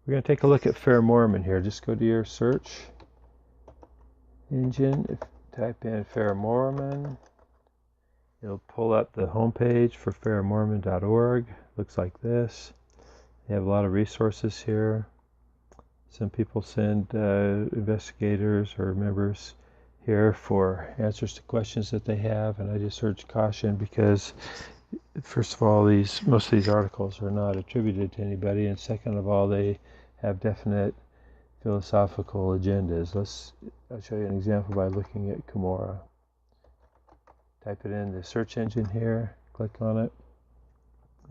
We're going to take a look at Fair Mormon here. Just go to your search engine, type in Fair Mormon. It'll pull up the homepage for fairmormon.org. Looks like this. They have a lot of resources here. Some people send investigators or members here for answers to questions that they have, and I just urge caution because, first of all, most of these articles are not attributed to anybody, and second of all, they have definite philosophical agendas. I'll show you an example by looking at Cumorah. Type it in the search engine here, click on it.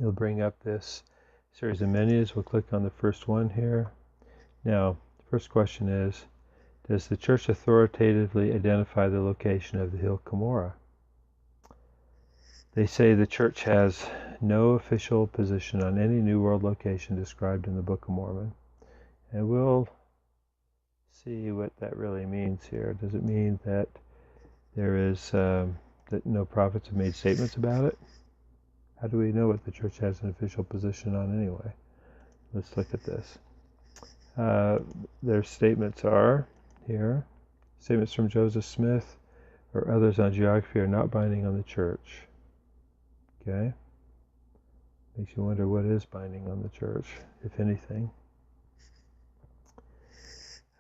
It'll bring up this series of menus. We'll click on the first one here. Now, the first question is, does the church authoritatively identify the location of the hill Cumorah? They say the church has no official position on any New World location described in the Book of Mormon. And we'll see what that really means here. Does it mean that there is that no prophets have made statements about it? How do we know what the church has an official position on anyway? Let's look at this. Their statements are here. Statements from Joseph Smith or others on geography are not binding on the church. Okay? Makes you wonder what is binding on the church, if anything.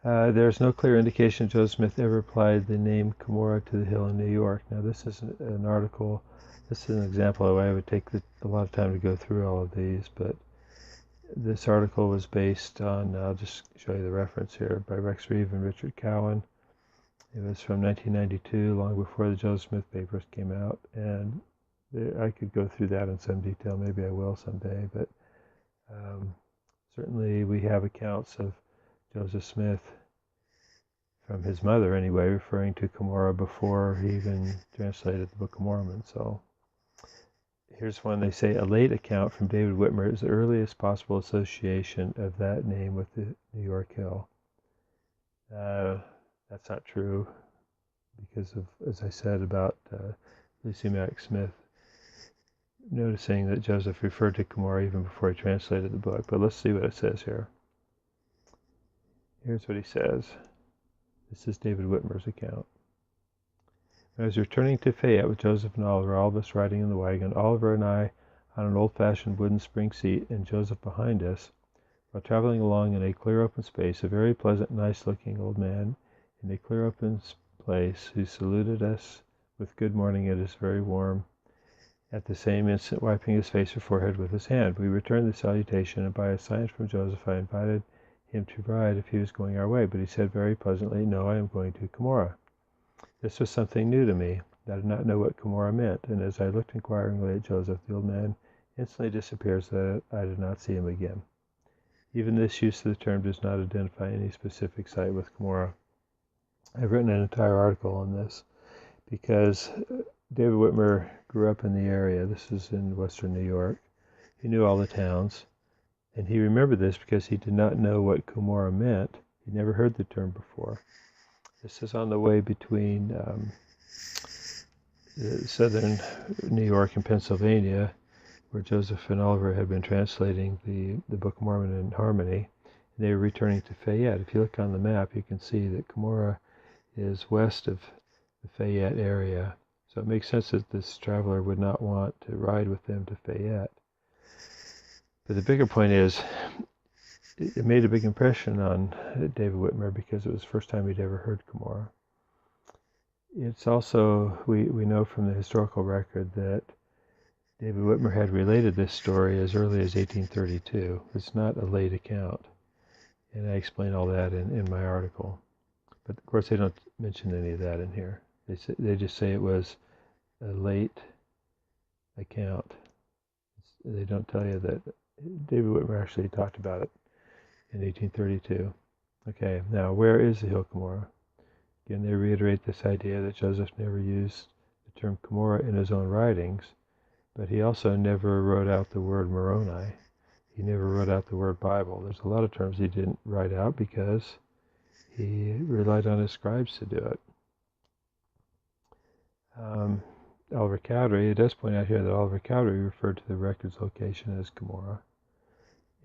There's no clear indication Joseph Smith ever applied the name Cumorah to the hill in New York. Now, this is an article. This is an example. I would take a lot of time to go through all of these, but this article was based on, I'll just show you the reference here, by Rex Reeve and Richard Cowan. It was from 1992, long before the Joseph Smith papers came out, and I could go through that in some detail. Maybe I will someday, but certainly we have accounts of Joseph Smith, from his mother anyway, referring to Cumorah before he even translated the Book of Mormon. So here's one. They say a late account from David Whitmer is the earliest possible association of that name with the New York Hill. That's not true because of, as I said, about Lucy Mack Smith noticing that Joseph referred to Cumorah even before he translated the book. But let's see what it says here. Here's what he says. This is David Whitmer's account. I was returning to Fayette with Joseph and Oliver, all of us riding in the wagon, Oliver and I on an old-fashioned wooden spring seat, and Joseph behind us. While traveling along in a clear open space, a very pleasant, nice-looking old man in a clear open place who saluted us with good morning. It is very warm. At the same instant, wiping his face or forehead with his hand. We returned the salutation, and by a sign from Joseph, I invited him to ride if he was going our way, but he said very pleasantly, "No, I am going to Cumorah." This was something new to me. I did not know what Cumorah meant, and as I looked inquiringly at Joseph, the old man instantly disappeared so that I did not see him again. Even this use of the term does not identify any specific site with Cumorah. I've written an entire article on this because David Whitmer grew up in the area. This is in western New York. He knew all the towns. And he remembered this because he did not know what Cumorah meant. He never heard the term before. This is on the way between southern New York and Pennsylvania, where Joseph and Oliver had been translating the Book of Mormon in harmony. And they were returning to Fayette. If you look on the map, you can see that Cumorah is west of the Fayette area. So it makes sense that this traveler would not want to ride with them to Fayette. But the bigger point is, it made a big impression on David Whitmer because it was the first time he'd ever heard Cumorah. It's also, we know from the historical record that David Whitmer had related this story as early as 1832. It's not a late account. And I explain all that in my article. But of course they don't mention any of that in here. They just say it was a late account. They don't tell you that David Whitmer actually talked about it in 1832. Okay, now where is the hill Cumorah? Again, they reiterate this idea that Joseph never used the term Cumorah in his own writings, but he also never wrote out the word Moroni. He never wrote out the word Bible. There's a lot of terms he didn't write out because he relied on his scribes to do it. Oliver Cowdery, it does point out here that Oliver Cowdery referred to the record's location as Cumorah.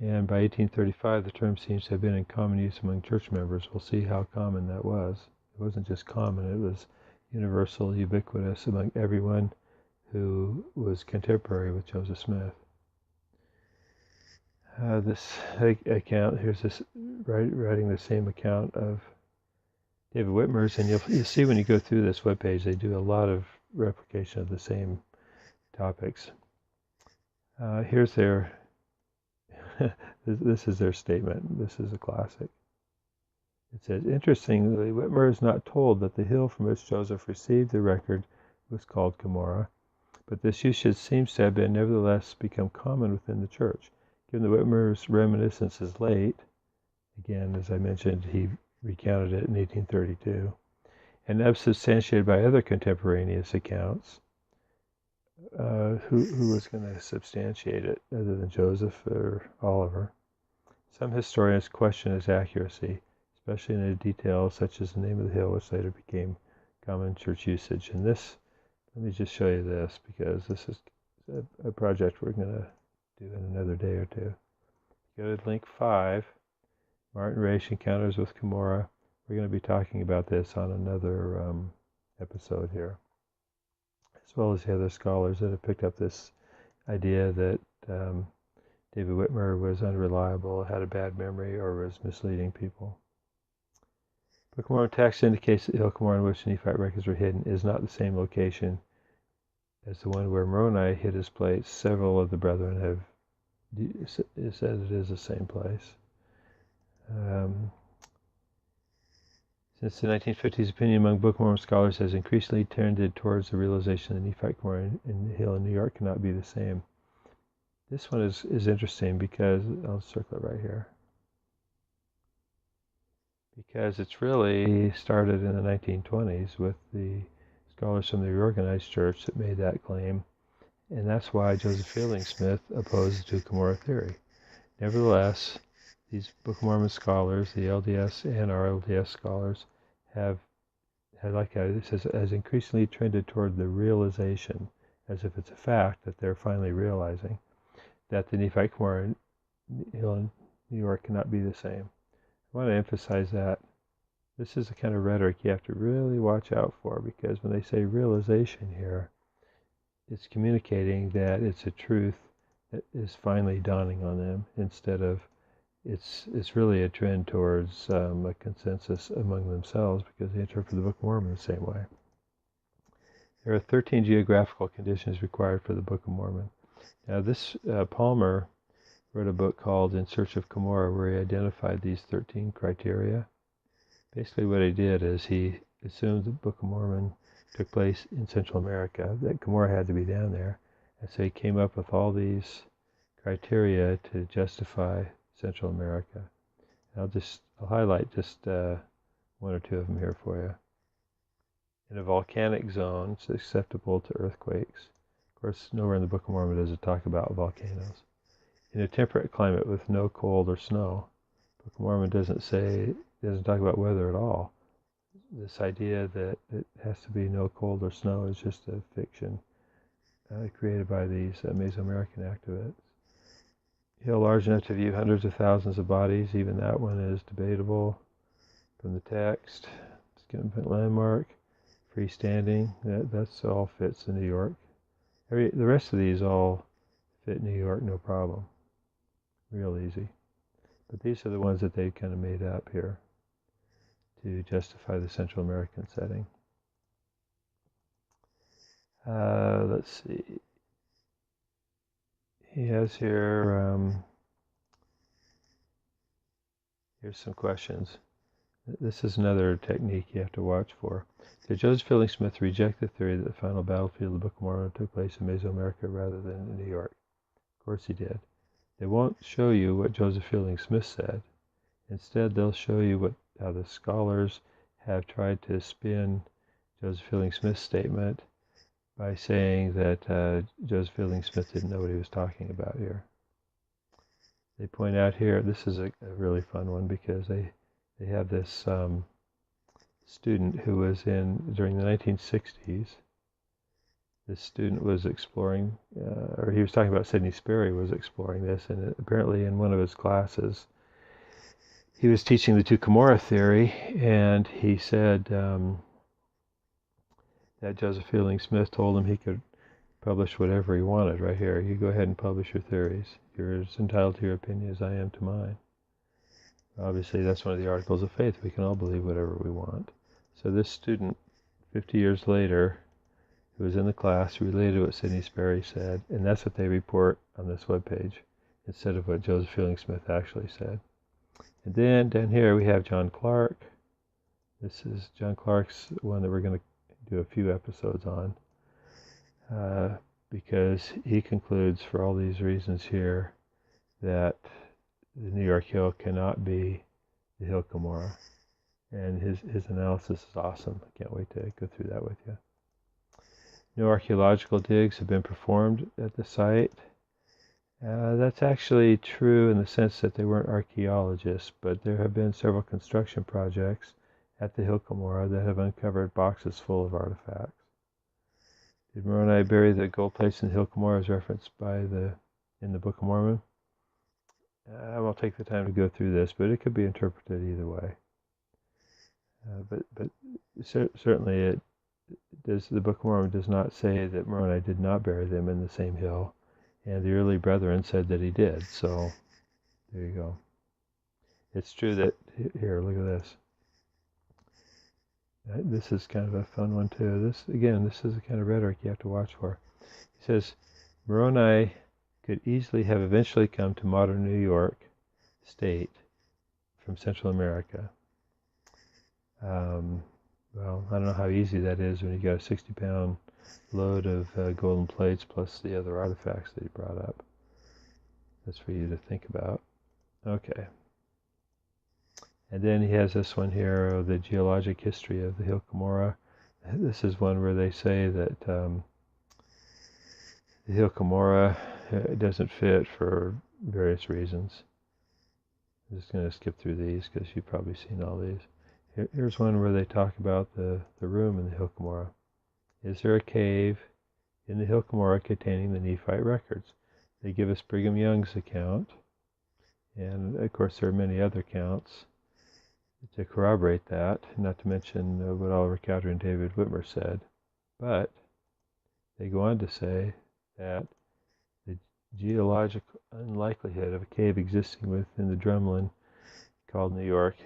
And by 1835, the term seems to have been in common use among church members. We'll see how common that was. It wasn't just common, it was universal, ubiquitous among everyone who was contemporary with Joseph Smith. This account, here's this writing the same account of David Whitmer's, and you'll see when you go through this webpage, they do a lot of replication of the same topics. Here's their, this is their statement. This is a classic. It says, interestingly, Whitmer is not told that the hill from which Joseph received the record was called Cumorah, but this usage seems to have been nevertheless become common within the church. Given that Whitmer's reminiscence is late, again, as I mentioned, he recounted it in 1832, and unsubstantiated by other contemporaneous accounts, who was going to substantiate it other than Joseph or Oliver? Some historians question its accuracy, especially in a detail such as the name of the hill, which later became common church usage. And this, let me just show you this, because this is a project we're going to do in another day or two. Go to link 5, Martin Raish Encounters with Cumorah. We're going to be talking about this on another episode here, as well as the other scholars that have picked up this idea that David Whitmer was unreliable, had a bad memory, or was misleading people. Book of Mormon text indicates that the Hill Cumorah in which the Nephite records were hidden is not the same location as the one where Moroni hid his plates. Several of the brethren have said it is the same place. Since the 1950s, opinion among Book of Mormon scholars has increasingly tended towards the realization that the Nephite Cumorah in the hill in New York cannot be the same. This one is interesting because, I'll circle it right here, because it's really started in the 1920s with the scholars from the reorganized church that made that claim, and that's why Joseph Fielding Smith opposed the Cumorah theory. Nevertheless, these Book of Mormon scholars, the LDS and our LDS scholars, have like it says, has increasingly trended toward the realization, as if it's a fact that they're finally realizing, that the Nephite Cumorah hill in New York cannot be the same. I want to emphasize that. This is the kind of rhetoric you have to really watch out for, because when they say realization here, it's communicating that it's a truth that is finally dawning on them, instead of it's really a trend towards a consensus among themselves, because they interpret the Book of Mormon the same way. There are 13 geographical conditions required for the Book of Mormon. Now this Palmer wrote a book called In Search of Cumorah, where he identified these 13 criteria. Basically what he did is he assumed the Book of Mormon took place in Central America, that Cumorah had to be down there, and so he came up with all these criteria to justify Central America. I'll highlight just one or two of them here for you. In a volcanic zone, it's acceptable to earthquakes. Of course, nowhere in the Book of Mormon does it talk about volcanoes. In a temperate climate with no cold or snow. The Book of Mormon doesn't talk about weather at all. This idea that it has to be no cold or snow is just a fiction created by these Mesoamerican activists. Hill large enough to view hundreds of thousands of bodies, even that one is debatable from the text. Significant landmark, freestanding, that's all fits in New York. The rest of these all fit New York, no problem. Real easy. But these are the ones that they kind of made up here to justify the Central American setting. Let's see. He has here, here's some questions. This is another technique you have to watch for. Did Joseph Fielding Smith reject the theory that the final battlefield of the Book of Mormon took place in Mesoamerica rather than in New York? Of course he did. They won't show you what Joseph Fielding Smith said. Instead, they'll show you how the scholars have tried to spin Joseph Fielding Smith's statement by saying that Joseph Fielding Smith didn't know what he was talking about here. They point out here, this is a really fun one, because they have this student who was during the 1960s, this student was exploring, or he was talking about Sidney Sperry was exploring this, and apparently in one of his classes, he was teaching the two Cumorah theory, and he said that Joseph Fielding Smith told him he could publish whatever he wanted right here. You go ahead and publish your theories. You're as entitled to your opinion as I am to mine. Obviously, that's one of the articles of faith. We can all believe whatever we want. So this student, 50 years later, who was in the class, related what Sidney Sperry said, and that's what they report on this webpage, instead of what Joseph Fielding Smith actually said. And then down here we have John Clark. This is John Clark's one that we're going to do a few episodes on, because he concludes, for all these reasons here, that the New York Hill cannot be the Hill Cumorah. And his analysis is awesome. I can't wait to go through that with you. No archaeological digs have been performed at the site. That's actually true in the sense that they weren't archaeologists, but there have been several construction projects at the Hill Cumorah that have uncovered boxes full of artifacts. Did Moroni bury the gold plates in the Hill Cumorah as referenced in the Book of Mormon? I won't take the time to go through this, but it could be interpreted either way. But certainly the Book of Mormon does not say that Moroni did not bury them in the same hill, and the early brethren said that he did. So there you go. It's true that here, look at this. This is kind of a fun one too. This is the kind of rhetoric you have to watch for. He says Moroni could easily have eventually come to modern New York State from Central America. Well, I don't know how easy that is when you got a 60-pound load of golden plates plus the other artifacts that he brought up. That's for you to think about. Okay. And then he has this one here, the geologic history of the Hill Cumorah. This is one where they say that the Hill Cumorah doesn't fit for various reasons. I'm just going to skip through these because you've probably seen all these. Here's one where they talk about the room in the Hill Cumorah. Is there a cave in the Hill Cumorah containing the Nephite records? They give us Brigham Young's account, and of course there are many other accounts to corroborate that, not to mention what Oliver Cowdery and David Whitmer said. But they go on to say that the geological unlikelihood of a cave existing within the drumlin called New York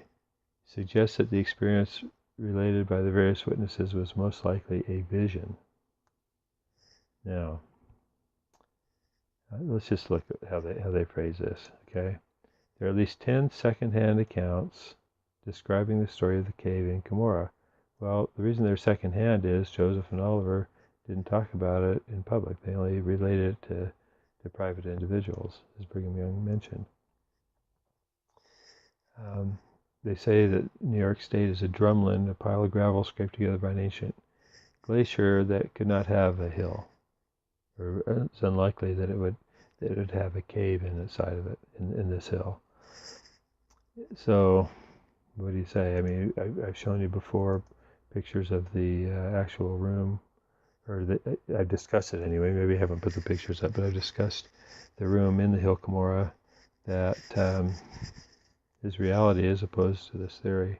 suggests that the experience related by the various witnesses was most likely a vision. Now, let's just look at how they phrase this, okay? There are at least 10 second-hand accounts describing the story of the cave in Cumorah. Well, the reason they're second-hand is Joseph and Oliver didn't talk about it in public. They only related it to private individuals, as Brigham Young mentioned. They say that New York State is a drumlin, a pile of gravel scraped together by an ancient glacier that could not have a hill. Or it's unlikely that it would have a cave in the side of it, in this hill. So, what do you say? I mean, I've shown you before pictures of the actual room, or I've discussed it anyway. Maybe I haven't put the pictures up, but I've discussed the room in the Hill Cumorah that is reality as opposed to this theory.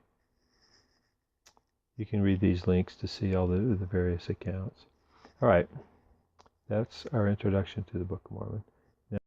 You can read these links to see all the various accounts. All right, that's our introduction to the Book of Mormon. Now,